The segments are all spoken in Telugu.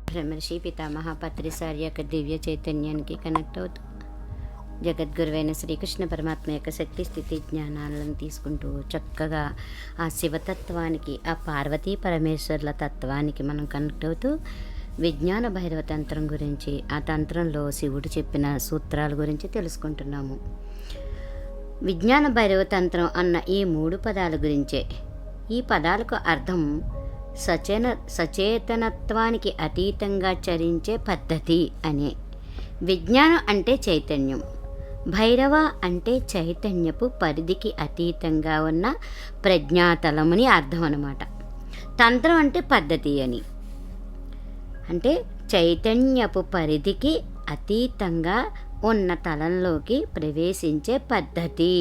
బ్రహ్మర్షి పితామహ పత్రిసారి యొక్క దివ్య చైతన్యానికి కనెక్ట్ అవుతూ జగద్గురువైన శ్రీకృష్ణ పరమాత్మ యొక్క శక్తి స్థితి జ్ఞానాలను తీసుకుంటూ చక్కగా ఆ శివతత్వానికి, ఆ పార్వతీ పరమేశ్వర్ల తత్వానికి మనం కనెక్ట్ అవుతూ విజ్ఞాన భైరవ తంత్రం గురించి, ఆ తంత్రంలో శివుడు చెప్పిన సూత్రాల గురించి తెలుసుకుంటున్నాము. విజ్ఞాన భైరవ తంత్రం అన్న ఈ 3 పదాల గురించే. ఈ పదాలకు అర్థం సచేతనత్వానికి అతీతంగా చరించే పద్ధతి అనే. విజ్ఞానం అంటే చైతన్యం, భైరవ అంటే చైతన్యపు పరిధికి అతీతంగా ఉన్న ప్రజ్ఞాతలమని అర్థం అన్నమాట. తంత్రం అంటే పద్ధతి అని, అంటే చైతన్యపు పరిధికి అతీతంగా ఉన్న తలంలోకి ప్రవేశించే పద్ధతి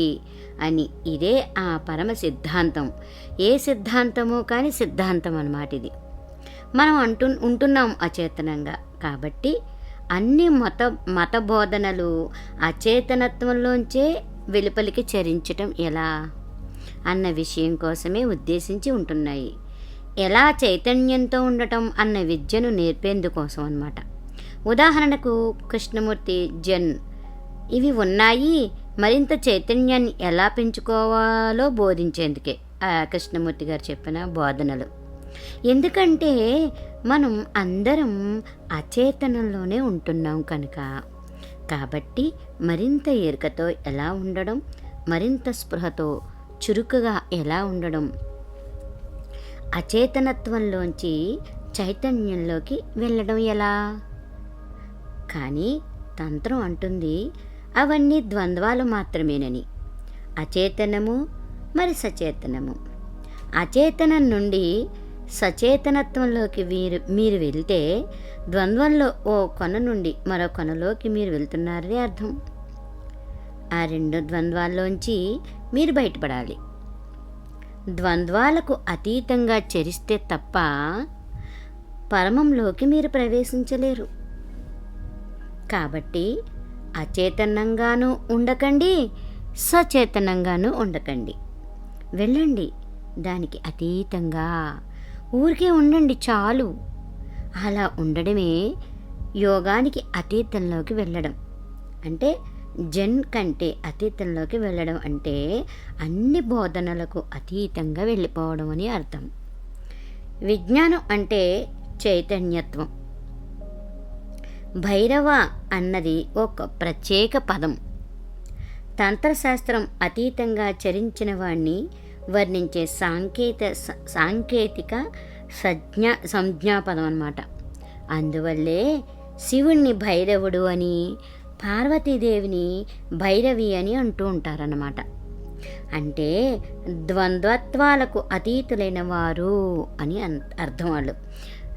అని. ఇదే ఆ పరమ సిద్ధాంతం. ఏ సిద్ధాంతమో కానీ సిద్ధాంతం అన్నమాట ఇది. మనం ఉంటున్నాం అచేతనంగా కాబట్టి అన్ని మత బోధనలు అచేతనత్వంలోంచే వెలుపలికి చరించటం ఎలా అన్న విషయం కోసమే ఉద్దేశించి ఉంటున్నాయి. ఎలా చైతన్యంతో ఉండటం అన్న విద్యను నేర్పేందుకోసం అన్నమాట. ఉదాహరణకు కృష్ణమూర్తి జన్ ఇవి ఉన్నాయి, మరింత చైతన్యాన్ని ఎలా పెంచుకోవాలో బోధించేందుకే కృష్ణమూర్తి గారు చెప్పిన బోధనలు. ఎందుకంటే మనం అందరం అచేతనంలోనే ఉంటున్నాం కనుక. కాబట్టి మరింత ఎరుకతో ఎలా ఉండడం, మరింత స్పృహతో చురుకుగా ఎలా ఉండడం, అచేతనత్వంలోంచి చైతన్యంలోకి వెళ్ళడం ఎలా. కానీ తంత్రం అంటుంది అవన్నీ ద్వంద్వాలు మాత్రమేనని. అచేతనము మరి సచేతనము. అచేతనం నుండి సచేతనత్వంలోకి మీరు వెళ్తే ద్వంద్వంలో ఓ కొన నుండి మరో కొనలోకి మీరు వెళ్తున్నారని అర్థం. ఆ 2 ద్వంద్వాల్లోంచి మీరు బయటపడాలి. ద్వంద్వాలకు అతీతంగా చరిస్తే తప్ప పరమంలోకి మీరు ప్రవేశించలేరు. కాబట్టి అచేతనంగానూ ఉండకండి, సచేతనంగానూ ఉండకండి. వెళ్ళండి దానికి అతీతంగా. ఊరికే ఉండండి చాలు. అలా ఉండడమే యోగానికి అతీతంలోకి వెళ్ళడం. అంటే జన్ కంటే అతీతంలోకి వెళ్ళడం అంటే అన్ని బోధనలకు అతీతంగా వెళ్ళిపోవడం అని అర్థం. విజ్ఞానం అంటే చైతన్యత్వం. భైరవ అన్నది ఒక ప్రత్యేక పదం. తంత్రశాస్త్రం అతీతంగా చరించిన వాణ్ణి వర్ణించే సాంకేతిక సంజ్ఞాపదం అన్నమాట. అందువల్లే శివుణ్ణి భైరవుడు అని, పార్వతీదేవిని భైరవి అని అంటూ ఉంటారన్నమాట. అంటే ద్వంద్వత్వాలకు అతీతులైన వారు అని అర్థం. వాళ్ళు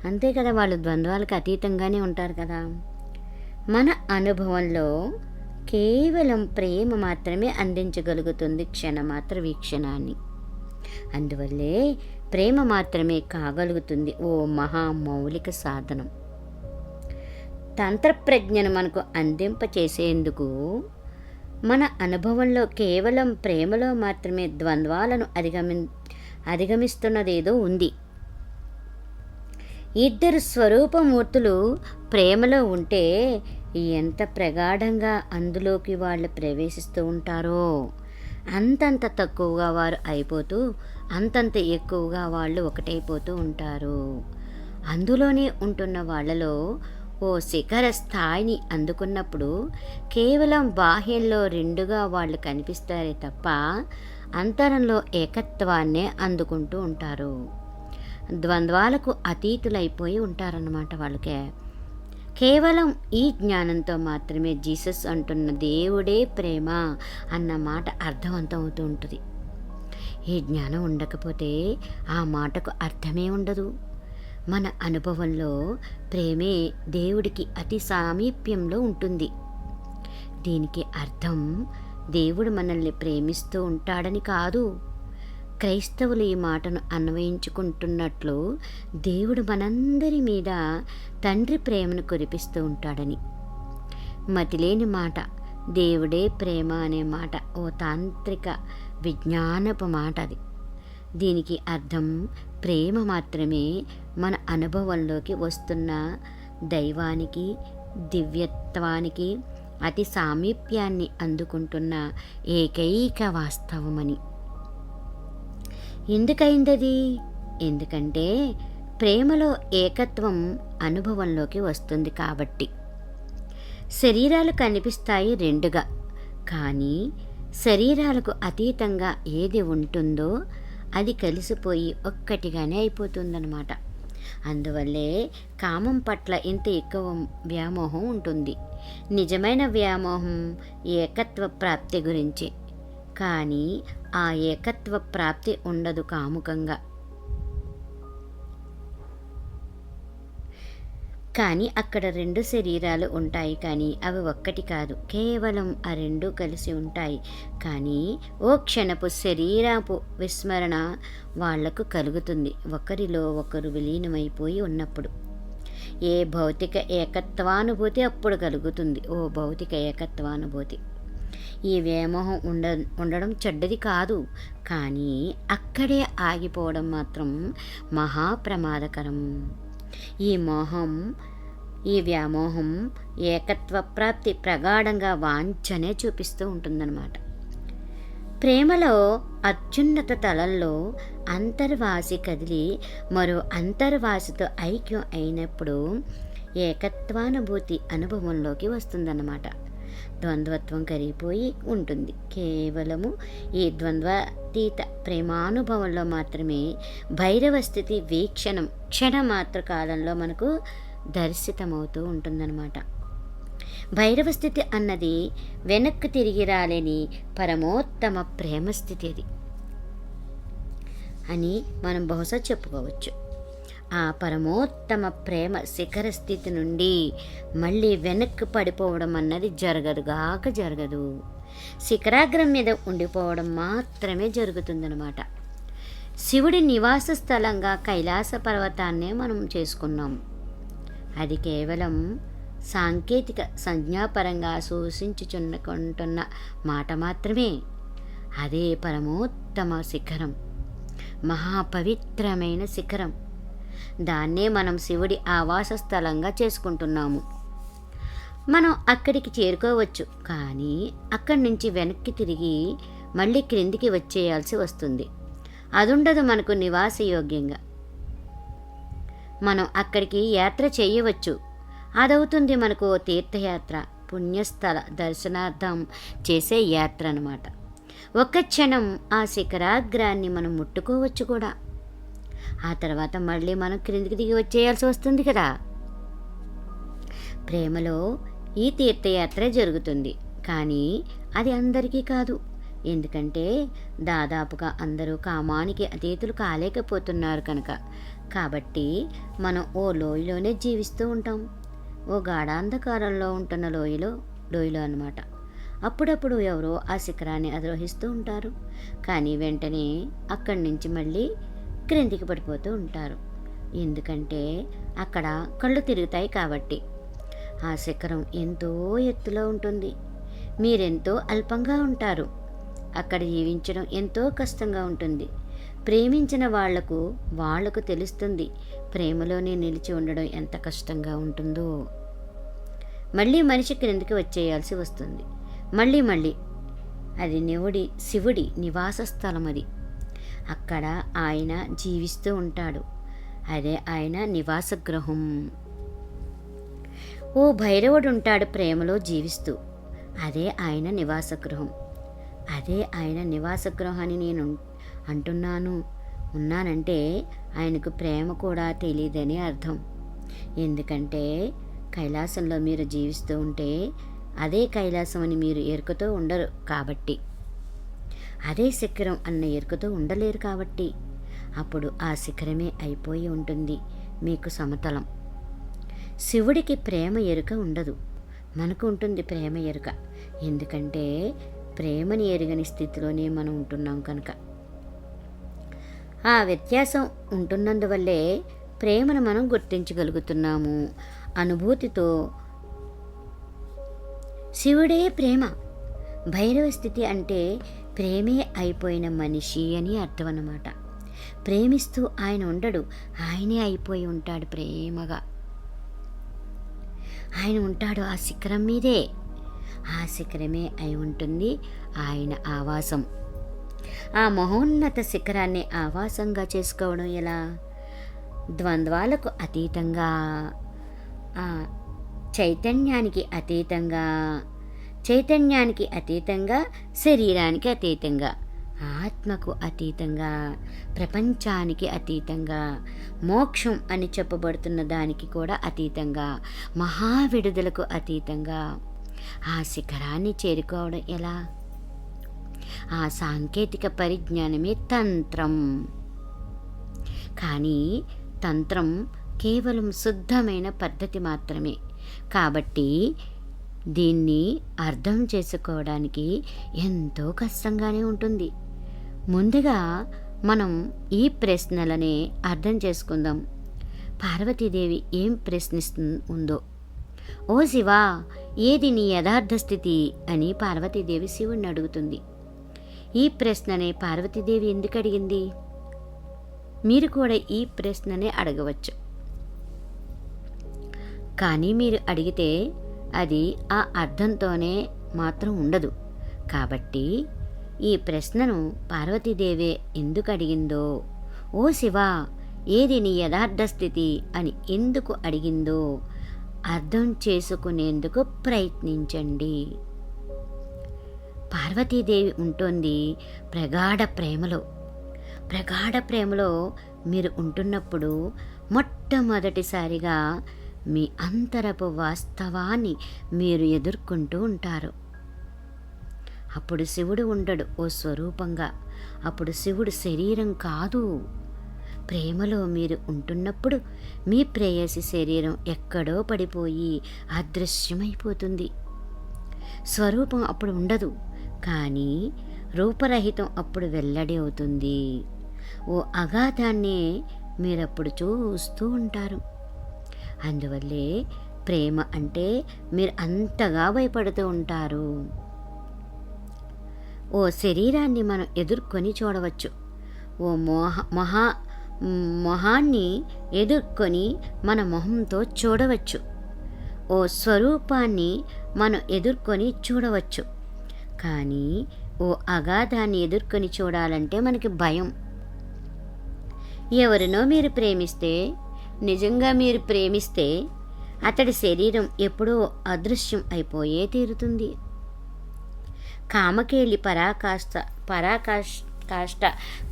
అంతే కదా, వాళ్ళు ద్వంద్వాలకు అతీతంగానే ఉంటారు కదా. మన అనుభవంలో కేవలం ప్రేమ మాత్రమే అందించగలుగుతుంది క్షణమాత్ర వీక్షణాన్ని. అందువల్లే ప్రేమ మాత్రమే కాగలుగుతుంది ఓ మహామౌలిక సాధనం. తంత్రప్రజ్ఞను మనకు అందింపచేసేందుకు మన అనుభవంలో కేవలం ప్రేమలో మాత్రమే ద్వంద్వాలను అధిగమిస్తున్నదేదో ఉంది. 2 స్వరూపమూర్తులు ప్రేమలో ఉంటే ఎంత ప్రగాఢంగా అందులోకి వాళ్ళు ప్రవేశిస్తూ ఉంటారో అంతంత తక్కువగా వారు అయిపోతూ, అంతంత ఎక్కువగా వాళ్ళు ఒకటైపోతూ ఉంటారు. అందులోనే ఉంటున్న వాళ్ళలో ఓ శిఖర స్థాయిని అందుకున్నప్పుడు కేవలం బాహ్యంలో 2గా వాళ్ళు కనిపిస్తారే తప్ప అంతరంలో ఏకత్వాన్నే అందుకుంటూ ఉంటారు. ద్వంద్వాలకు అతీతులైపోయి ఉంటారన్నమాట. వాళ్ళకే కేవలం ఈ జ్ఞానంతో మాత్రమే జీసస్ అంటున్న దేవుడే ప్రేమ అన్న మాట అర్థవంతం అవుతూ ఉంటుంది. ఈ జ్ఞానం ఉండకపోతే ఆ మాటకు అర్థమే ఉండదు. మన అనుభవంలో ప్రేమే దేవుడికి అతి సామీప్యంలో ఉంటుంది. దీనికి అర్థం దేవుడు మనల్ని ప్రేమిస్తూ ఉంటాడని కాదు. క్రైస్తవులు ఈ మాటను అన్వయించుకుంటున్నట్లు దేవుడు మనందరి మీద తండ్రి ప్రేమను కురిపిస్తూ ఉంటాడని. మతిలేని మాట. దేవుడే ప్రేమ అనే మాట ఓ తాంత్రిక విజ్ఞానపు మాట అది. దీనికి అర్థం ప్రేమ మాత్రమే మన అనుభవంలోకి వస్తున్న దైవానికి, దివ్యత్వానికి అతి సామీప్యాన్ని అందుకుంటున్న ఏకైక వాస్తవమని. ఎందుకైందది? ఎందుకంటే ప్రేమలో ఏకత్వం అనుభవంలోకి వస్తుంది కాబట్టి. శరీరాలు కనిపిస్తాయి రెండుగా, కానీ శరీరాలకు అతీతంగా ఏది ఉంటుందో అది కలిసిపోయి ఒక్కటిగానే అయిపోతుందన్నమాట. అందువల్లే కామం పట్ల ఇంత ఎక్కువ వ్యామోహం ఉంటుంది. నిజమైన వ్యామోహం ఏకత్వ ప్రాప్తి గురించి, కానీ ఆ ఏకత్వ ప్రాప్తి ఉండదు కాముకంగా. కానీ అక్కడ రెండు శరీరాలు ఉంటాయి, కానీ అవి ఒక్కటి కాదు, కేవలం ఆ రెండు కలిసి ఉంటాయి. కానీ ఓ క్షణపు శరీరపు విస్మరణ వాళ్లకు కలుగుతుంది, ఒకరిలో ఒకరు విలీనమైపోయి ఉన్నప్పుడు. ఏ భౌతిక ఏకత్వానుభూతి అప్పుడు కలుగుతుంది, ఓ భౌతిక ఏకత్వానుభూతి. ఈ వ్యామోహం ఉండడం చెడ్డది కాదు, కానీ అక్కడే ఆగిపోవడం మాత్రం మహాప్రమాదకరం. ఈ వ్యామోహం ఏకత్వ ప్రాప్తి ప్రగాఢంగా వాంఛనే చూపిస్తూ ఉంటుందన్నమాట. ప్రేమలో అత్యున్నత తలంలో అంతర్వాసి కదిలి మరో అంతర్వాసితో ఐక్యం అయినప్పుడు ఏకత్వానుభూతి అనుభవంలోకి వస్తుందన్నమాట. ద్వంద్వత్వం కరిగిపోయి ఉంటుంది. కేవలము ఈ ద్వంద్వాతీత ప్రేమానుభవంలో మాత్రమే భైరవ స్థితి వీక్షణం క్షణమాత్ర కాలంలో మనకు దర్శితమవుతూ ఉంటుందన్నమాట. భైరవ స్థితి అన్నది వెనక్కి తిరిగి రాలేని పరమోత్తమ ప్రేమ స్థితి అది అని మనం బహుశా చెప్పుకోవచ్చు. ఆ పరమోత్తమ ప్రేమ శిఖర స్థితి నుండి మళ్ళీ వెనక్కి పడిపోవడం అన్నది జరగదు. శిఖరాగ్రం మీద ఉండిపోవడం మాత్రమే జరుగుతుందన్నమాట. శివుడి నివాస స్థలంగా కైలాస పర్వతాన్నే మనం చేసుకున్నాం. అది కేవలం సాంకేతిక సంజ్ఞాపరంగా సూచించుచున్నకుంటున్న మాట మాత్రమే. అదే పరమోత్తమ శిఖరం, మహాపవిత్రమైన శిఖరం. దాన్నే మనం శివుడి ఆవాస స్థలంగా చేసుకుంటున్నాము. మనం అక్కడికి చేరుకోవచ్చు, కానీ అక్కడి నుంచి వెనక్కి తిరిగి మళ్ళీ క్రిందికి వచ్చేయాల్సి వస్తుంది. అదుండదు మనకు నివాసయోగ్యంగా. మనం అక్కడికి యాత్ర చేయవచ్చు, అదవుతుంది మనకు తీర్థయాత్ర, పుణ్యస్థల దర్శనార్థం చేసే యాత్ర అన్నమాట. ఒక్క క్షణం ఆ శిఖరాగ్రాన్ని మనం ముట్టుకోవచ్చు కూడా. ఆ తర్వాత మళ్ళీ మనం క్రిందికి దిగి వచ్చేయాల్సి వస్తుంది కదా. ప్రేమలో ఈ తీర్థయాత్ర జరుగుతుంది, కానీ అది అందరికీ కాదు. ఎందుకంటే దాదాపుగా అందరూ కామానికి అతీతులు కాలేకపోతున్నారు కనుక. కాబట్టి మనం ఓ లోయలోనే జీవిస్తూ ఉంటాం, ఓ గాఢాంధకారంలో ఉంటున్న లోయలో అన్నమాట. అప్పుడప్పుడు ఎవరో ఆ శిఖరాన్ని అధిరోహిస్తూ ఉంటారు, కానీ వెంటనే అక్కడి నుంచి మళ్ళీ క్రిందికి పడిపోతూ ఉంటారు. ఎందుకంటే అక్కడ కళ్ళు తిరుగుతాయి కాబట్టి. ఆ శిఖరం ఎంతో ఎత్తులో ఉంటుంది, మీరెంతో అల్పంగా ఉంటారు. అక్కడ జీవించడం ఎంతో కష్టంగా ఉంటుంది. ప్రేమించిన వాళ్లకు తెలుస్తుంది ప్రేమలోనే నిలిచి ఉండడం ఎంత కష్టంగా ఉంటుందో. మళ్ళీ మనిషి క్రిందికి వచ్చేయాల్సి వస్తుంది. మళ్ళీ అది శివుడి నివాస స్థలం. అది అక్కడ ఆయన జీవిస్తూ ఉంటాడు. అదే ఆయన నివాస గృహం. ఓ భైరవుడు ఉంటాడు ప్రేమలో జీవిస్తూ. అదే ఆయన నివాస గృహం. అదే ఆయన నివాస గృహాన్ని నేను ఉన్నానంటే ఆయనకు ప్రేమ కూడా తెలియదని అర్థం. ఎందుకంటే కైలాసంలో మీరు జీవిస్తూ ఉంటే అదే కైలాసం అని మీరు ఎరుకతో ఉండరు కాబట్టి, అదే శిఖరం అన్న ఎరుకతో ఉండలేరు కాబట్టి, అప్పుడు ఆ శిఖరమే అయిపోయి ఉంటుంది మీకు సమతలం. శివుడికి ప్రేమ ఎరుక ఉండదు, మనకు ఉంటుంది ప్రేమ ఎరుక. ఎందుకంటే ప్రేమని ఎరుగని స్థితిలోనే మనం ఉంటున్నాం కనుక. ఆ వ్యత్యాసం ఉంటున్నందువల్లే ప్రేమను మనం గుర్తించగలుగుతున్నాము అనుభూతితో. శివుడే ప్రేమ. భైరవ స్థితి అంటే ప్రేమే అయిపోయిన మనిషి అని అర్థం అన్నమాట. ప్రేమిస్తూ ఆయన ఉండడు, ఆయనే అయిపోయి ఉంటాడు ప్రేమగా. ఆయన ఉంటాడు ఆ శిఖరం మీదే. ఆ శిఖరమే అయి ఉంటుంది ఆయన ఆవాసం. ఆ మహోన్నత శిఖరాన్ని ఆవాసంగా చేసుకోవడం ఎలా? ద్వంద్వాలకు అతీతంగా, ఆ చైతన్యానికి అతీతంగా, చైతన్యానికి అతీతంగా, శరీరానికి అతీతంగా, ఆత్మకు అతీతంగా, ప్రపంచానికి అతీతంగా, మోక్షం అని చెప్పబడుతున్న దానికి కూడా అతీతంగా, మహావిడుదలకు అతీతంగా ఆ శిఖరాన్ని చేరుకోవడం ఎలా? ఆ సాంకేతిక పరిజ్ఞానమే తంత్రం. కానీ తంత్రం కేవలం శుద్ధమైన పద్ధతి మాత్రమే. కాబట్టి దీన్ని అర్థం చేసుకోవడానికి ఎంతో కష్టంగానే ఉంటుంది. ముందుగా మనం ఈ ప్రశ్నలనే అర్థం చేసుకుందాం. పార్వతీదేవి ఏం ప్రశ్నిస్తుందో, ఓ శివా, ఏది నీ యథార్థ స్థితి అని పార్వతీదేవి శివుణ్ణి అడుగుతుంది. ఈ ప్రశ్ననే పార్వతీదేవి ఎందుకు అడిగింది? మీరు కూడా ఈ ప్రశ్ననే అడగవచ్చు. కానీ మీరు అడిగితే అది ఆ అర్థంతోనే మాత్రం ఉండదు. కాబట్టి ఈ ప్రశ్నను పార్వతీదేవే ఎందుకు అడిగిందో, ఓ శివా, ఏది నీ యథార్థ స్థితి అని ఎందుకు అడిగిందో అర్థం చేసుకునేందుకు ప్రయత్నించండి. పార్వతీదేవి ఉంటుంది ప్రగాఢ ప్రేమలో. ప్రగాఢ ప్రేమలో మీరు ఉంటున్నప్పుడు మొట్టమొదటిసారిగా మీ అంతరపు వాస్తవాన్ని మీరు ఎదుర్కొంటూ ఉంటారు. అప్పుడు శివుడు ఉండడు ఓ స్వరూపంగా. అప్పుడు శివుడు శరీరం కాదు. ప్రేమలో మీరు ఉంటున్నప్పుడు మీ ప్రేయసి శరీరం ఎక్కడో పడిపోయి అదృశ్యమైపోతుంది. స్వరూపం అప్పుడు ఉండదు, కానీ రూపరహితం అప్పుడు వెల్లడి అవుతుంది. ఓ అగాధాన్నే మీరప్పుడు చూస్తూ ఉంటారు. అందువల్లే ప్రేమ అంటే మీరు అంతగా భయపడుతూ ఉంటారు. ఓ శరీరాన్ని మనం ఎదుర్కొని చూడవచ్చు. ఓ మొహాన్ని ఎదుర్కొని మన మొహంతో చూడవచ్చు. ఓ స్వరూపాన్ని మనం ఎదుర్కొని చూడవచ్చు. కానీ ఓ అగాధాన్ని ఎదుర్కొని చూడాలంటే మనకి భయం. ఎవరినో మీరు ప్రేమిస్తే, నిజంగా మీరు ప్రేమిస్తే అతడి శరీరం ఎప్పుడో అదృశ్యం అయిపోయే తీరుతుంది. కామకేళి పరాకాష్ట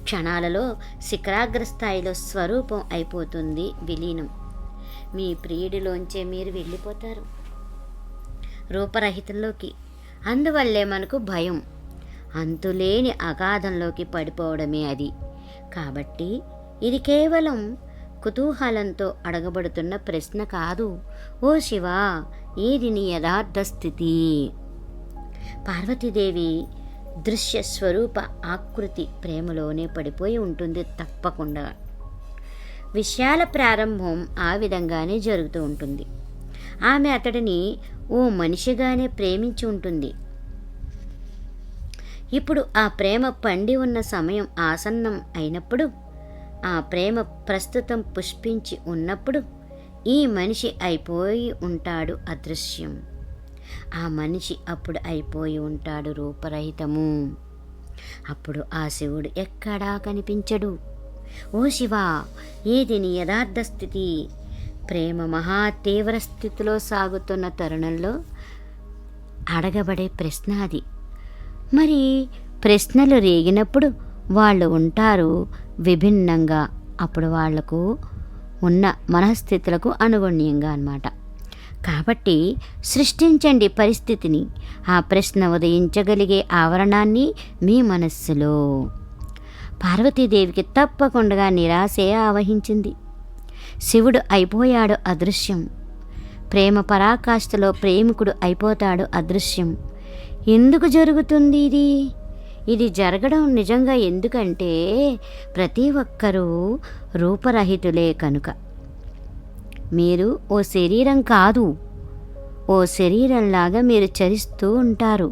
క్షణాలలో శిఖరాగ్రస్థాయిలో స్వరూపం అయిపోతుంది విలీనం. మీ ప్రియుడిలోంచే మీరు వెళ్ళిపోతారు రూపరహితంలోకి. అందువల్లే మనకు భయం. అంతులేని అగాధంలోకి పడిపోవడమే అది. కాబట్టి ఇది కేవలం కుతూహలంతో అడగబడుతున్న ప్రశ్న కాదు. ఓ శివా, ఏది నీ యథార్థ స్థితి? పార్వతీదేవి దృశ్య స్వరూప ఆకృతి ప్రేమలోనే పడిపోయి ఉంటుంది తప్పకుండా. విషయాల ప్రారంభం ఆ విధంగానే జరుగుతూ ఉంటుంది. ఆమె అతడిని ఓ మనిషిగానే ప్రేమించి ఉంటుంది. ఇప్పుడు ఆ ప్రేమ పండి ఉన్న సమయం ఆసన్నం అయినప్పుడు, ఆ ప్రేమ ప్రస్తుతం పుష్పించి ఉన్నప్పుడు ఈ మనిషి అయిపోయి ఉంటాడు అదృశ్యం. ఆ మనిషి అప్పుడు అయిపోయి ఉంటాడు రూపరహితము. అప్పుడు ఆ శివుడు ఎక్కడా కనిపించడు. ఓ శివా, ఏది నీ యథార్థ స్థితి? ప్రేమ మహా తీవ్ర స్థితిలో సాగుతున్న తరుణంలో అడగబడే ప్రశ్న అది. మరి ప్రశ్నలు రేగినప్పుడు వాళ్ళు ఉంటారు విభిన్నంగా. అప్పుడు వాళ్లకు ఉన్న మనస్థితులకు అనుగుణ్యంగా అన్నమాట. కాబట్టి సృష్టించండి పరిస్థితిని, ఆ ప్రశ్న ఉదయించగలిగే ఆవరణాన్ని మీ మనస్సులో. పార్వతీదేవికి తప్పకుండా నిరాశే ఆవహించింది. శివుడు అయిపోయాడు అదృశ్యం. ప్రేమ పరాకాష్ఠలో ప్రేమికుడు అయిపోతాడు అదృశ్యం. ఎందుకు జరుగుతుంది ఇది? ఇది జరగడం నిజంగా ఎందుకంటే ప్రతి ఒక్కరూ రూపరహితులే కనుక. మీరు ఓ శరీరం కాదు. ఓ శరీరంలాగా మీరు చరిస్తూ ఉంటారు.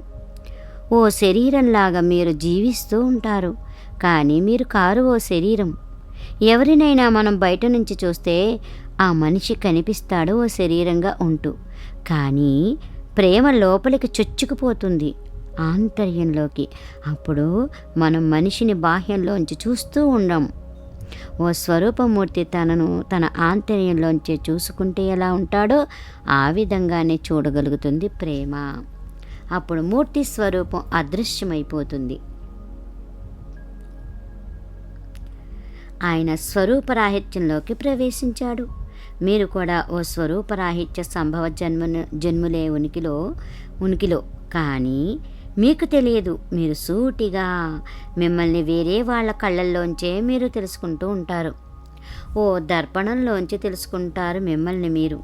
ఓ శరీరంలాగా మీరు జీవిస్తూ ఉంటారు. కానీ మీరు కారు ఓ శరీరం. ఎవరినైనా మనం బయట నుంచి చూస్తే ఆ మనిషి కనిపిస్తాడు ఓ శరీరంగా ఉంటూ. కానీ ప్రేమ లోపలికి చొచ్చుకుపోతుంది ఆంతర్యంలోకి. అప్పుడు మనం మనిషిని బాహ్యంలోంచి చూస్తూ ఉండం. ఓ స్వరూపమూర్తి తనను తన ఆంతర్యంలోంచి చూసుకుంటే ఎలా ఉంటాడో ఆ విధంగానే చూడగలుగుతుంది ప్రేమ. అప్పుడు మూర్తి స్వరూపం అదృశ్యమైపోతుంది. ఆయన స్వరూపరాహిత్యంలోకి ప్రవేశించాడు. మీరు కూడా ఓ స్వరూపరాహిత్య సంభవ జన్ములే ఉనికిలో కానీ మీకు తెలియదు. మీరు సూటిగా మిమ్మల్ని వేరే వాళ్ళ కళ్ళల్లోంచే మీరు తెలుసుకుంటూ ఉంటారు. ఓ దర్పణంలోంచి తెలుసుకుంటారు మిమ్మల్ని మీరు.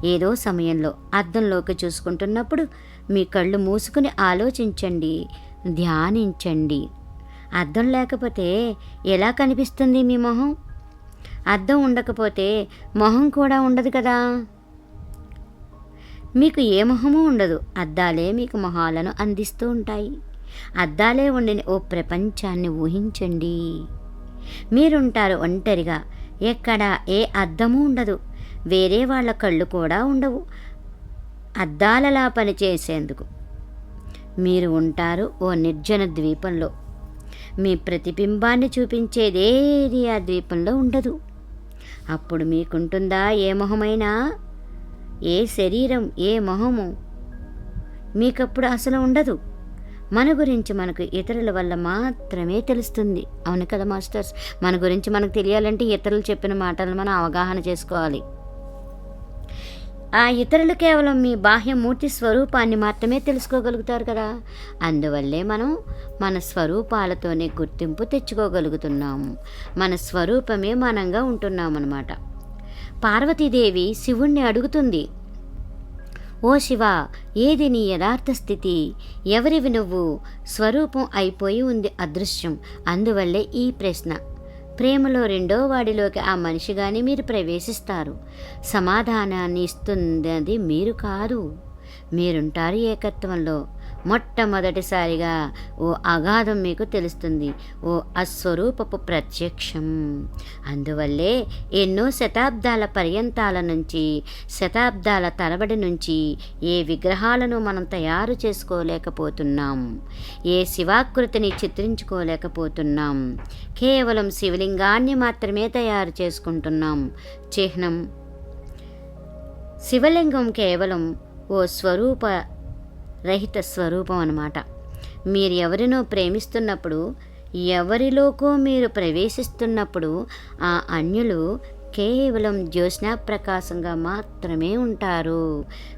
ఏదో సమయంలో అద్దంలోకి చూసుకుంటున్నప్పుడు మీ కళ్ళు మూసుకుని ఆలోచించండి, ధ్యానించండి. అద్దం లేకపోతే ఎలా కనిపిస్తుంది మీ మొహం? అద్దం ఉండకపోతే మొహం కూడా ఉండదు కదా. మీకు ఏ మొహము ఉండదు. అద్దాలే మీకు మొహాలను అందిస్తూ ఉంటాయి. అద్దాలే ఉండిన ఓ ప్రపంచాన్ని ఊహించండి. మీరుంటారు ఒంటరిగా. ఎక్కడ ఏ అద్దము ఉండదు. వేరే వాళ్ళ కళ్ళు కూడా ఉండవు అద్దాలలా పనిచేసేందుకు. మీరు ఉంటారు ఓ నిర్జన ద్వీపంలో. మీ ప్రతిబింబాన్ని చూపించేదేది ఆ ద్వీపంలో ఉండదు. అప్పుడు మీకుంటుందా ఏ మొహమైనా? ఏ శరీరం, ఏ మొహము మీకప్పుడు అసలు ఉండదు. మన గురించి మనకు ఇతరుల వల్ల మాత్రమే తెలుస్తుంది. అవును కదా మాస్టర్స్? మన గురించి మనకు తెలియాలంటే ఇతరులు చెప్పిన మాటలు మనం అవగాహన చేసుకోవాలి. ఆ ఇతరులు కేవలం మీ బాహ్యమూర్తి స్వరూపాన్ని మాత్రమే తెలుసుకోగలుగుతారు కదా. అందువల్లే మనం మన స్వరూపాలతోనే గుర్తింపు తెచ్చుకోగలుగుతున్నాము. మన స్వరూపమే మనంగా ఉంటున్నామన్నమాట. పార్వతీదేవి శివుణ్ణి అడుగుతుంది, ఓ శివ, ఏది నీ యథార్థ స్థితి? ఎవరివి నువ్వు? స్వరూపం అయిపోయి ఉంది అదృశ్యం. అందువల్లే ఈ ప్రశ్న. ప్రేమలో రెండో వాడిలోకి ఆ మనిషిగానే మీరు ప్రవేశిస్తారు. సమాధానాన్ని ఇస్తున్నది మీరు కాదు. మీరుంటారు ఏకత్వంలో. మొట్టమొదటిసారిగా ఓ అగాధం మీకు తెలుస్తుంది, ఓ అస్వరూపపు ప్రత్యక్షం. అందువల్లే ఎన్నో శతాబ్దాల పర్యంతాల నుంచి, శతాబ్దాల తరబడి నుంచి ఏ విగ్రహాలను మనం తయారు చేసుకోలేకపోతున్నాం, ఏ శివాకృతిని చిత్రించుకోలేకపోతున్నాం. కేవలం శివలింగాన్ని మాత్రమే తయారు చేసుకుంటున్నాం. చిహ్నం శివలింగం కేవలం ఓ స్వరూప రహిత స్వరూపం అన్నమాట. మీరు ఎవరినో ప్రేమిస్తున్నప్పుడు, ఎవరిలోకో మీరు ప్రవేశిస్తున్నప్పుడు ఆ అన్యులు కేవలం జ్యోత్స్నా ప్రకాశంగా మాత్రమే ఉంటారు.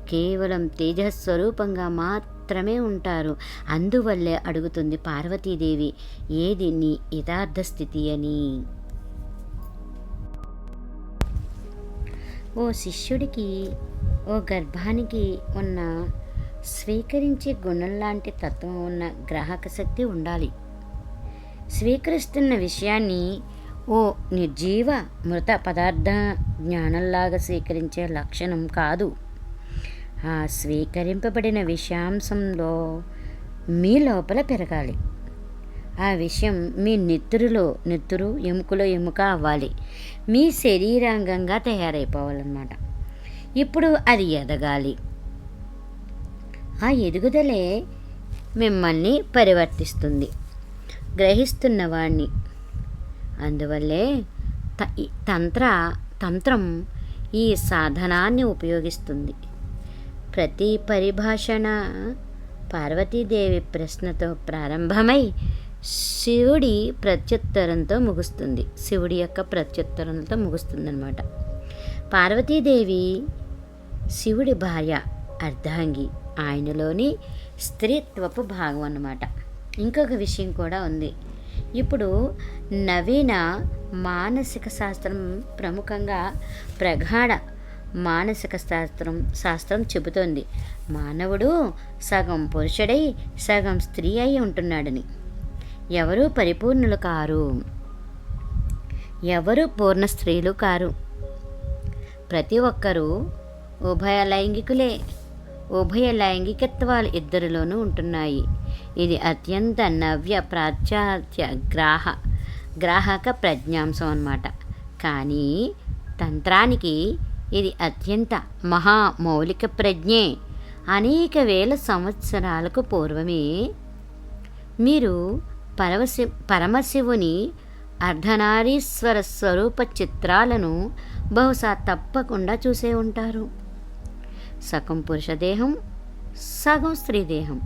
కేవలం తేజస్వరూపంగా మాత్రమే ఉంటారు. అందువల్లే అడుగుతుంది పార్వతీదేవి, ఏది నీ యథార్థ స్థితి అని. ఓ శిష్యుడికి, ఓ గర్భానికి ఉన్న స్వీకరించే గుణం లాంటి తత్వం ఉన్న గ్రాహక శక్తి ఉండాలి. స్వీకరిస్తున్న విషయాన్ని ఓ నిర్జీవ మృత పదార్థ జ్ఞానంలాగా స్వీకరించే లక్షణం కాదు. ఆ స్వీకరింపబడిన విషయాంశంలో మీ లోపల పెరగాలి. ఆ విషయం మీ నెత్తురు, ఎముకలో ఎముక అవ్వాలి. మీ శరీరాంగంగా తయారైపోవాలన్నమాట. ఇప్పుడు అది ఎదగాలి. ఆ ఎదుగుదలే మిమ్మల్ని పరివర్తిస్తుంది, గ్రహిస్తున్నవాణ్ణి. అందువల్లే తంత్రం ఈ సాధనాన్ని ఉపయోగిస్తుంది. ప్రతి పరిభాషణ పార్వతీదేవి ప్రశ్నతో ప్రారంభమై శివుడి యొక్క ప్రత్యుత్తరంతో ముగుస్తుందన్నమాట. పార్వతీదేవి శివుడి భార్య, అర్ధాంగి, ఆయనలోని స్త్రీత్వపు భాగం అన్నమాట. ఇంకొక విషయం కూడా ఉంది. ఇప్పుడు నవీన మానసిక శాస్త్రం, ప్రముఖంగా ప్రగాఢ మానసిక శాస్త్రం చెబుతోంది, మానవుడు సగం పురుషుడై సగం స్త్రీ అయి ఉంటున్నాడని. ఎవరూ పరిపూర్ణులు కారు, ఎవరు పూర్ణ స్త్రీలు కారు. ప్రతి ఒక్కరూ ఉభయ లైంగికులే. ఉభయ లైంగికత్వాలు ఇద్దరిలోనూ ఉంటున్నాయి. ఇది అత్యంత నవ్య పాశ్చాత్య గ్రాహక ప్రజ్ఞాంశం అన్నమాట. కానీ తంత్రానికి ఇది అత్యంత మహామౌలిక ప్రజ్ఞే. అనేక వేల సంవత్సరాలకు పూర్వమే మీరు పరమశివుని అర్ధనారీశ్వర స్వరూప చిత్రాలను బహుశా తప్పకుండా చూసే ఉంటారు. సగం పురుషదేహం, సగం స్త్రీదేహం.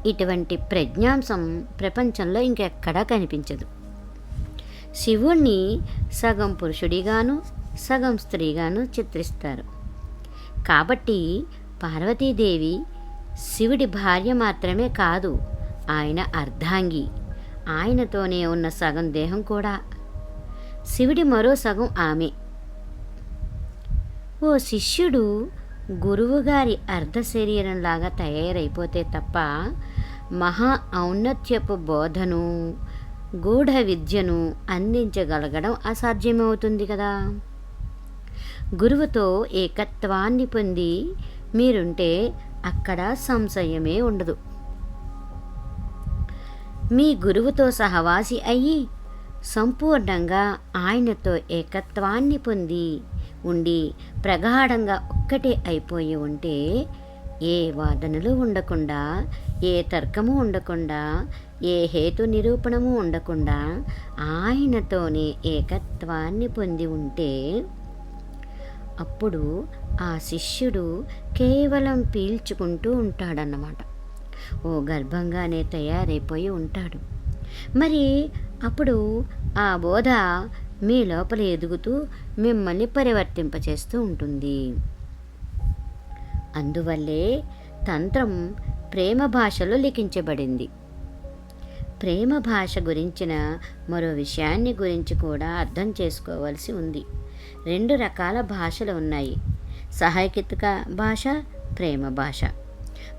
ఇటువంటి ప్రజ్ఞాంశం ప్రపంచంలో ఇంకెక్కడా కనిపించదు. శివుణ్ణి సగం పురుషుడిగాను సగం స్త్రీగాను చిత్రిస్తారు. కాబట్టి పార్వతీదేవి శివుడి భార్య మాత్రమే కాదు, ఆయన అర్ధాంగి. ఆయనతోనే ఉన్న సగం దేహం కూడా. శివుడి మరో సగం ఆమె. ఓ శిష్యుడు గురువుగారి అర్ధ శరీరంలాగా తయారైపోతే తప్ప మహా ఔన్నత్యపు బోధను, గూఢ విద్యను అందించగలగడం అసాధ్యమవుతుంది కదా. గురువుతో ఏకత్వాన్ని పొంది మీరుంటే అక్కడ సంశయమే ఉండదు. మీ గురువుతో సహవాసి అయ్యి సంపూర్ణంగా ఆయనతో ఏకత్వాన్ని పొంది ఉండి ప్రగాఢంగా ఒక్కటే అయిపోయి ఉంటే ఏ వాదనలు ఉండకుండా, ఏ తర్కము ఉండకుండా, ఏ హేతు నిరూపణము ఉండకుండా ఆయనతోనే ఏకత్వాన్ని పొంది ఉంటే అప్పుడు ఆ శిష్యుడు కేవలం పీల్చుకుంటూ ఉంటాడన్నమాట. ఓ గర్భంగానే తయారైపోయి ఉంటాడు. మరి అప్పుడు ఆ బోధ మీ లోపల ఎదుగుతూ మిమ్మల్ని పరివర్తింపచేస్తూ ఉంటుంది. అందువల్లే తంత్రం ప్రేమ భాషలో లిఖించబడింది. ప్రేమ భాష గురించిన మరో విషయాన్ని గురించి కూడా అర్థం చేసుకోవాల్సి ఉంది. 2 రకాల భాషలు ఉన్నాయి: సహాయకితక భాష, ప్రేమ భాష.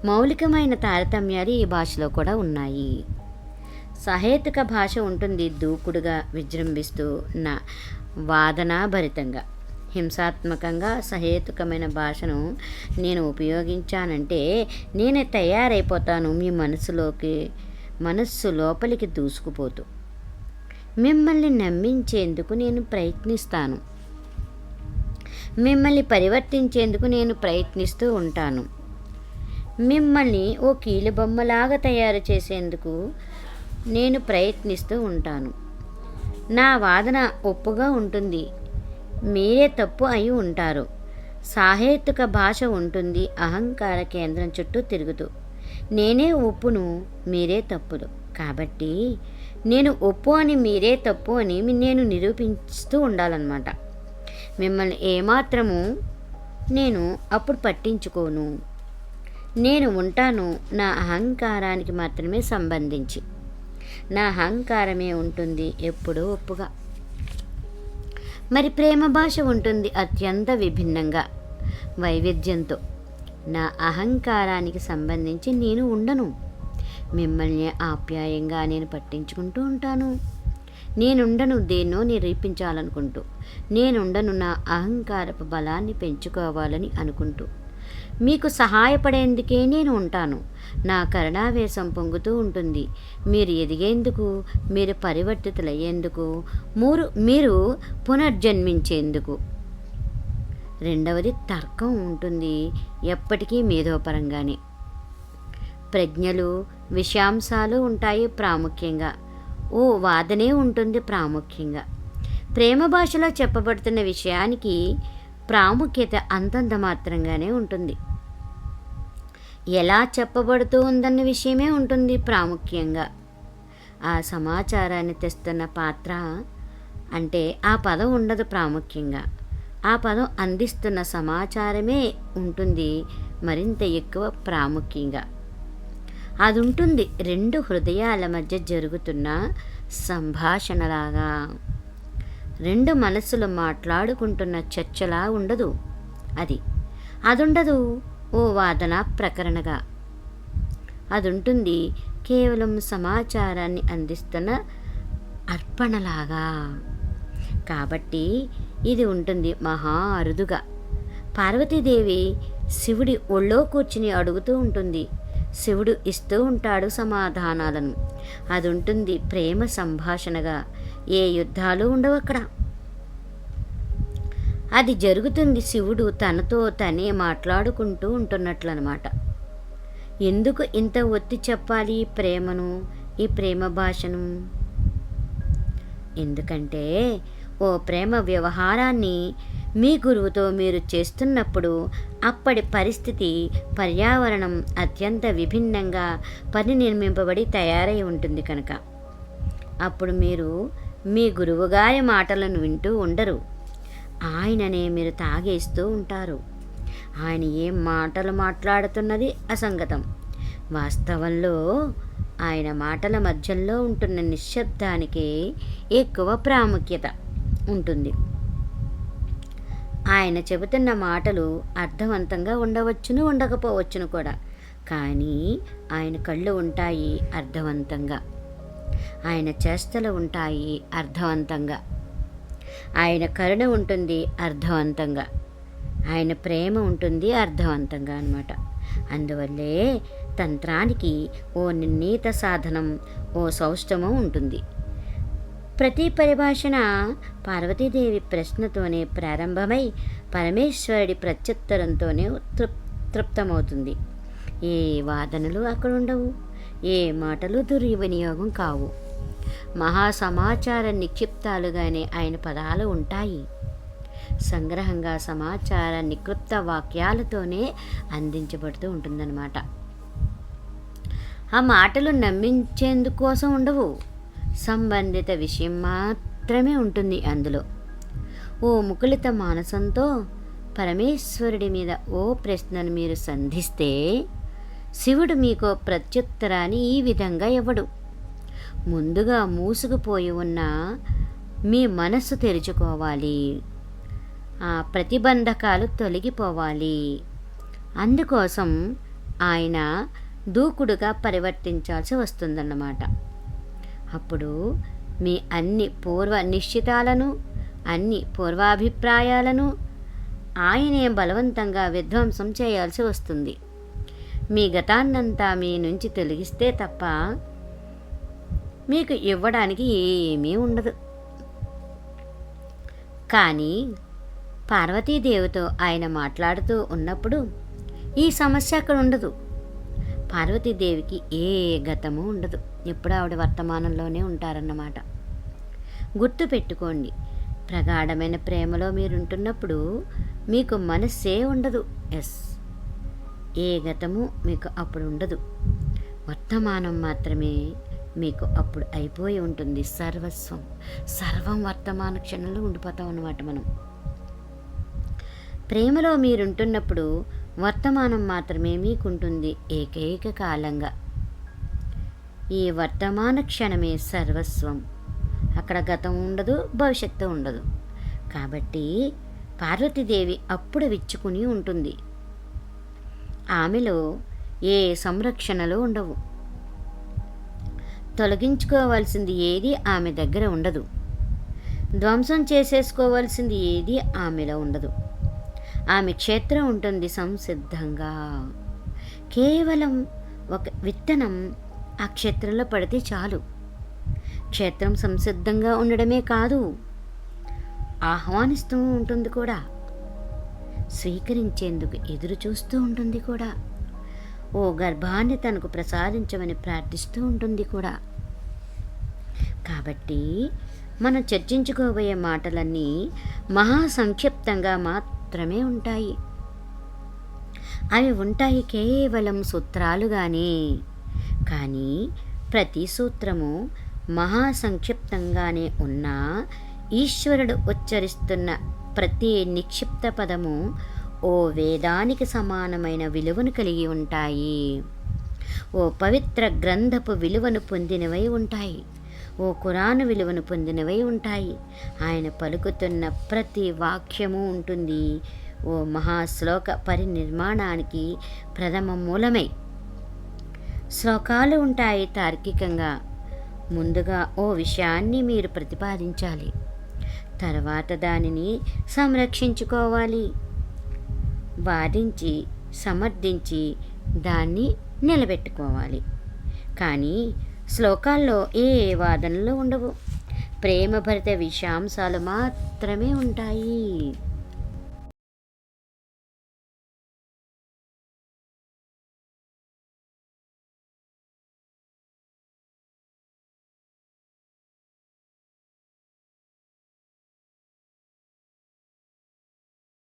మౌలికమైన తారతమ్యాలు ఈ భాషలో కూడా ఉన్నాయి. సహేతుక భాష ఉంటుంది దూకుడుగా, విజృంభిస్తూ వాదనాభరితంగా, హింసాత్మకంగా. సహేతుకమైన భాషను నేను ఉపయోగించానంటే నేనే తయారైపోతాను మీ మనస్సు లోపలికి దూసుకుపోతూ. మిమ్మల్ని నమ్మించేందుకు నేను ప్రయత్నిస్తాను. మిమ్మల్ని పరివర్తించేందుకు నేను ప్రయత్నిస్తూ ఉంటాను. మిమ్మల్ని ఓ కీలుబొమ్మలాగా తయారు చేసేందుకు నేను ప్రయత్నిస్తూ ఉంటాను. నా వాదన ఒప్పుగా ఉంటుంది, మీరే తప్పు అయి ఉంటారు. సాహేతుక భాష ఉంటుంది అహంకార కేంద్రం చుట్టూ తిరుగుతూ. నేనే ఒప్పును, మీరే తప్పులు. కాబట్టి నేను ఒప్పు అని, మీరే తప్పు అని నేను నిరూపిస్తూ ఉండాలన్నమాట. మిమ్మల్ని ఏమాత్రము నేను అప్పుడు పట్టించుకోను. నేను ఉంటాను నా అహంకారానికి మాత్రమే సంబంధించి. నా అహంకారమే ఉంటుంది ఎప్పుడూ ఒప్పుగా. మరి ప్రేమ భాష ఉంటుంది అత్యంత విభిన్నంగా, వైవిధ్యంతో. నా అహంకారానికి సంబంధించి నేను ఉండను. మిమ్మల్ని ఆప్యాయంగా నేను పట్టించుకుంటూ ఉంటాను. నేనుండను దేన్నో నిరూపించాలనుకుంటూ. నేనుండను నా అహంకారపు బలాన్ని పెంచుకోవాలని అనుకుంటూ. మీకు సహాయపడేందుకే నేను ఉంటాను. నా కరుణావేశం పొంగుతూ ఉంటుంది. మీరు ఎదిగేందుకు, మీరు పరివర్తితులయ్యేందుకు, మీరు పునర్జన్మించేందుకు. రెండవది తర్కం ఉంటుంది, ఎప్పటికీ మేధోపరంగానే. ప్రజ్ఞలు, విషయాంశాలు ఉంటాయి ప్రాముఖ్యంగా. ఓ వాదనే ఉంటుంది ప్రాముఖ్యంగా. ప్రేమ భాషలో చెప్పబడుతున్న విషయానికి ప్రాముఖ్యత అంతంత మాత్రంగానే ఉంటుంది. ఎలా చెప్పబడుతూ ఉందన్న విషయమే ఉంటుంది ప్రాముఖ్యంగా. ఆ సమాచారాన్ని తెస్తున్న పాత్ర అంటే ఆ పదం ఉండదు ప్రాముఖ్యంగా. ఆ పదం అందిస్తున్న సమాచారమే ఉంటుంది మరింత ఎక్కువ ప్రాముఖ్యంగా. అది ఉంటుంది 2 హృదయాల మధ్య జరుగుతున్న సంభాషణలాగా, 2 మనస్సులు మాట్లాడుకుంటున్న చర్చలా ఉండదు. అదుండదు ఓ వాదన ప్రకరణగా. అదుంటుంది కేవలం సమాచారాన్ని అందిస్తున్న అర్పణలాగా. కాబట్టి ఇది ఉంటుంది మహా అరుదుగా. పార్వతీదేవి శివుడి ఒళ్ళో కూర్చుని అడుగుతూ ఉంటుంది. శివుడు ఇస్తూ ఉంటాడు సమాధానాలను. అది ఉంటుంది ప్రేమ సంభాషణగా. ఏ యుద్ధాలు ఉండవు అక్కడ. అది జరుగుతుంది శివుడు తనతో తనే మాట్లాడుకుంటూ ఉంటున్నట్లనమాట. ఎందుకు ఇంత ఒత్తి చెప్పాలి ప్రేమను, ఈ ప్రేమ భాషను? ఎందుకంటే ఓ ప్రేమ వ్యవహారాన్ని మీ గురువుతో మీరు చేస్తున్నప్పుడు అప్పటి పరిస్థితి, పర్యావరణం అత్యంత విభిన్నంగా పరినిర్మింపబడి తయారై ఉంటుంది కనుక అప్పుడు మీరు మీ గురువుగారి మాటలను వింటూ ఉండరు. ఆయననే మీరు తాగేస్తూ ఉంటారు. ఆయన ఏం మాటలు మాట్లాడుతున్నది అసంగతం. వాస్తవంలో ఆయన మాటల మధ్యలో ఉంటున్న నిశ్శబ్దానికి ఎక్కువ ప్రాముఖ్యత ఉంటుంది. ఆయన చెబుతున్న మాటలు అర్థవంతంగా ఉండవచ్చును, ఉండకపోవచ్చును కూడా. కానీ ఆయన కళ్ళు ఉంటాయి అర్థవంతంగా, ఆయన చేష్టలు ఉంటాయి అర్థవంతంగా, ఆయన కరుణ ఉంటుంది అర్థవంతంగా, ఆయన ప్రేమ ఉంటుంది అర్థవంతంగా అన్నమాట. అందువల్లే తంత్రానికి ఓ నిర్ణీత సాధనం, ఓ సౌష్టమం ఉంటుంది. ప్రతి పరిభాషణ పార్వతీదేవి ప్రశ్నతోనే ప్రారంభమై పరమేశ్వరుడి ప్రత్యుత్తరంతోనే తృప్తమవుతుంది. ఏ వాదనలు అక్కడ ఉండవు, ఏ మాటలు దుర్వినియోగం కావు. మహాసమాచార నిక్షిప్తాలుగానే ఆయన పదాలు ఉంటాయి. సంగ్రహంగా సమాచార నికృప్త వాక్యాలతోనే అందించబడుతూ ఉంటుందన్నమాట. ఆ మాటలు నమ్మించేందుకోసం ఉండవు, సంబంధిత విషయం మాత్రమే ఉంటుంది అందులో. ఓ ముకులిత మానసంతో పరమేశ్వరుడి మీద ఓ ప్రశ్నను మీరు సంధిస్తే శివుడు మీకు ప్రత్యుత్తరాన్ని ఈ విధంగా ఇవ్వడు. ముందుగా మూసుకుపోయి ఉన్న మీ మనస్సు తెరుచుకోవాలి, ఆ ప్రతిబంధకాలు తొలగిపోవాలి. అందుకోసం ఆయన దూకుడుగా పరివర్తించాల్సి వస్తుందన్నమాట. అప్పుడు మీ అన్ని పూర్వ నిశ్చితాలను, అన్ని పూర్వాభిప్రాయాలను ఆయనే బలవంతంగా విధ్వంసం చేయాల్సి వస్తుంది. మీ గతాన్నంతా మీ నుంచి తొలగిస్తే తప్ప మీకు ఇవ్వడానికి ఏమీ ఉండదు. కానీ పార్వతీదేవితో ఆయన మాట్లాడుతూ ఉన్నప్పుడు ఈ సమస్య అక్కడ ఉండదు. పార్వతీదేవికి ఏ గతము ఉండదు, ఎప్పుడు ఆవిడ వర్తమానంలోనే ఉంటారన్నమాట. గుర్తు పెట్టుకోండి, ప్రగాఢమైన ప్రేమలో మీరుంటున్నప్పుడు మీకు మనస్సే ఉండదు. ఏ గతము మీకు అప్పుడు ఉండదు. వర్తమానం మాత్రమే మీకు అప్పుడు అయిపోయి ఉంటుంది. సర్వం వర్తమాన క్షణంలో ఉండిపోతాం అన్నమాట మనం. ప్రేమలో మీరుంటున్నప్పుడు వర్తమానం మాత్రమే మీకుంటుంది ఏకైక కాలంగా. ఈ వర్తమాన క్షణమే సర్వస్వం. అక్కడ గతం ఉండదు, భవిష్యత్తు ఉండదు. కాబట్టి పార్వతీదేవి అప్పుడు విచ్చుకుని ఉంటుంది. ఆమెలో ఏ సంరక్షణలు ఉండవు. తొలగించుకోవాల్సింది ఏది ఆమె దగ్గర ఉండదు. ధ్వంసం చేసేసుకోవాల్సింది ఏది ఆమెలో ఉండదు. ఆమె క్షేత్రం ఉంటుంది సంసిద్ధంగా. కేవలం ఒక విత్తనం ఆ క్షేత్రంలో పడితే చాలు. క్షేత్రం సంసిద్ధంగా ఉండడమే కాదు, ఆహ్వానిస్తూ ఉంటుంది కూడా, స్వీకరించేందుకు ఎదురు చూస్తూ ఉంటుంది కూడా, ఓ గర్భాన్ని తనకు ప్రసాదించమని ప్రార్థిస్తూ ఉంటుంది కూడా. కాబట్టి మనం చర్చించుకోబోయే మాటలన్నీ మహా సంక్షిప్తంగా మాత్రమే ఉంటాయి. అవి ఉంటాయి కేవలం సూత్రాలుగానే. కానీ ప్రతి సూత్రము మహా సంక్షిప్తంగానే ఉన్నా ఈశ్వరుడు ఉచ్చరిస్తున్న ప్రతి నిక్షిప్త పదము ఓ వేదానికి సమానమైన విలువను కలిగి ఉంటాయి. ఓ పవిత్ర గ్రంథపు విలువను పొందినవై ఉంటాయి. ఓ ఖురాను విలువను పొందినవై ఉంటాయి. ఆయన పలుకుతున్న ప్రతి వాక్యము ఉంటుంది ఓ మహాశ్లోక పరినిర్మాణానికి ప్రథమ మూలమై. శ్లోకాలు ఉంటాయి తార్కికంగా. ముందుగా ఓ విషయాన్ని మీరు ప్రతిపాదించాలి, తర్వాత దానిని సంరక్షించుకోవాలి, వాదించి సమర్థించి దాన్ని నిలబెట్టుకోవాలి. కానీ శ్లోకాల్లో ఏ వాదనలు ఉండవు, ప్రేమభరిత విషయాంశాలు మాత్రమే ఉంటాయి.